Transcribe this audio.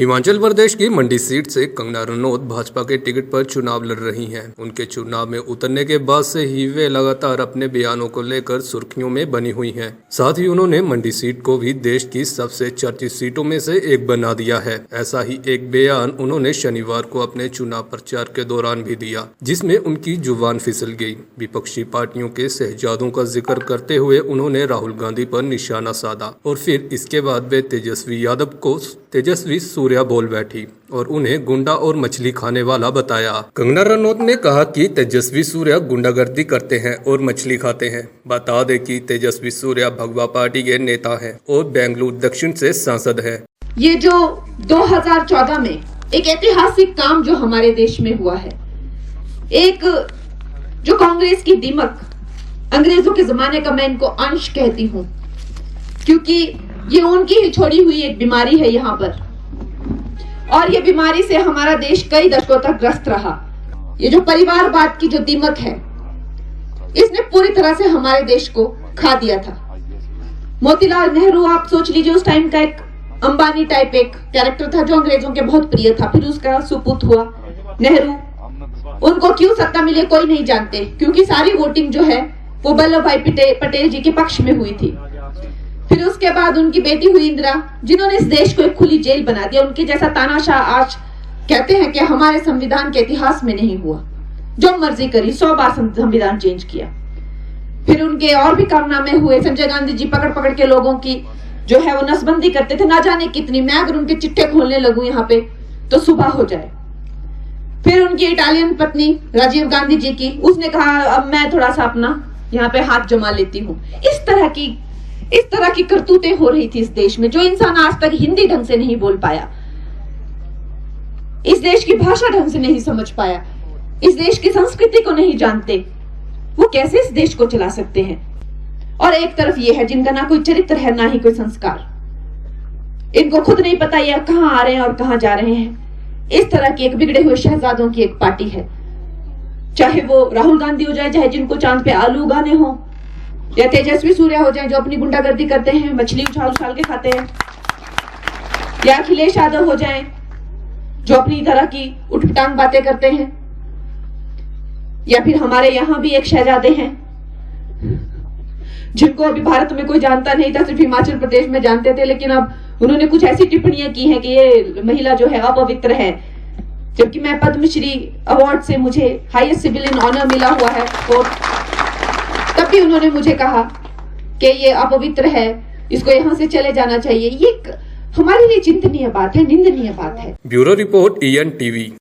हिमाचल प्रदेश की मंडी सीट से कंगना रनौत भाजपा के टिकट पर चुनाव लड़ रही हैं। उनके चुनाव में उतरने के बाद से ही वे लगातार अपने बयानों को लेकर सुर्खियों में बनी हुई हैं। साथ ही उन्होंने मंडी सीट को भी देश की सबसे चर्चित सीटों में से एक बना दिया है। ऐसा ही एक बयान उन्होंने शनिवार को अपने चुनाव प्रचार के दौरान भी दिया, जिसमें उनकी जुबान फिसल गई। विपक्षी पार्टियों के शहजादों का जिक्र करते हुए उन्होंने राहुल गांधी पर निशाना साधा और फिर इसके बाद वे तेजस्वी यादव को तेजस्वी सूर्या बोल बैठी और उन्हें गुंडा और मछली खाने वाला बताया। कंगना रनौत ने कहा कि तेजस्वी सूर्या गुंडागर्दी करते हैं और मछली खाते हैं। बता दें कि तेजस्वी सूर्या भगवा पार्टी के नेता हैं और बेंगलुरु दक्षिण से सांसद हैं। ये जो 2014 में एक ऐतिहासिक काम जो हमारे देश में हुआ है, एक जो कांग्रेस की दीमक, अंग्रेजों के जमाने का मैं इनको अंश कहती हूँ, क्योंकि ये उनकी ही छोड़ी हुई एक बीमारी है यहाँ पर, और ये बीमारी से हमारा देश कई दशकों तक ग्रस्त रहा। ये जो परिवारवाद की जो दीमक है, इसने पूरी तरह से हमारे देश को खा दिया था। मोतीलाल नेहरू, आप सोच लीजिए, उस टाइम का एक अंबानी टाइप एक कैरेक्टर था जो अंग्रेजों के बहुत प्रिय था। फिर उसका सुपुत्र हुआ नेहरू। उनको क्यों सत्ता मिले कोई नहीं जानते, क्योंकि सारी वोटिंग जो है वो वल्लभ भाई पटेल जी के पक्ष में हुई थी। फिर उसके बाद उनकी बेटी हुई इंदिरा, जिन्होंने इस देश को एक खुली जेल बना दिया। उनके जैसा तानाशाह आज कहते हैं कि हमारे संविधान के इतिहास में नहीं हुआ। जो मर्जी करी, 100 बार संविधान चेंज किया। फिर उनके और भी कारनामे हुए। संजय गांधी जी पकड़ पकड़ के लोगों की जो है वो नसबंदी करते थे, ना जाने कितनी। मैं अगर उनके चिट्ठे खोलने लगूं यहाँ पे तो सुबह हो जाए। फिर उनकी इटालियन पत्नी राजीव गांधी जी की, उसने कहा अब मैं थोड़ा सा अपना यहाँ पे हाथ जमा लेती हूँ। इस तरह की करतूतें हो रही थी इस देश में। जो इंसान आज तक हिंदी ढंग से नहीं बोल पाया, इस देश की भाषा ढंग से नहीं समझ पाया, इस देश की संस्कृति को नहीं जानते, वो कैसे इस देश को चला सकते हैं। और एक तरफ ये है जिनका ना कोई चरित्र है, ना ही कोई संस्कार। इनको खुद नहीं पता ये कहां आ रहे हैं और कहां जा रहे हैं। इस तरह की एक बिगड़े हुए शहजादों की एक पार्टी है। चाहे वो राहुल गांधी हो जाए, चाहे जिनको चांद पे आलू उगाने हो, या तेजस्वी सूर्या हो जाए जो अपनी गुंडागर्दी करते हैं, मछली उछाल उछाल के खाते हैं, या अखिलेश यादव हो जाए जो अपनी तरह की उठपटांग बातें करते हैं, या फिर हमारे यहाँ भी एक शहजादे हैं जिनको अभी भारत में कोई जानता नहीं था, सिर्फ हिमाचल प्रदेश में जानते थे, लेकिन अब उन्होंने कुछ ऐसी टिप्पणियां की हैं कि ये महिला जो है अपवित्र है। जबकि मैं पद्मश्री अवार्ड से मुझे हाईएस्ट सिविलियन ऑनर मिला हुआ है, और तब भी उन्होंने मुझे कहा कि ये अपवित्र है, इसको यहाँ से चले जाना चाहिए। ये हमारे लिए चिंतनीय बात है, निंदनीय बात है। Bureau report EN TV।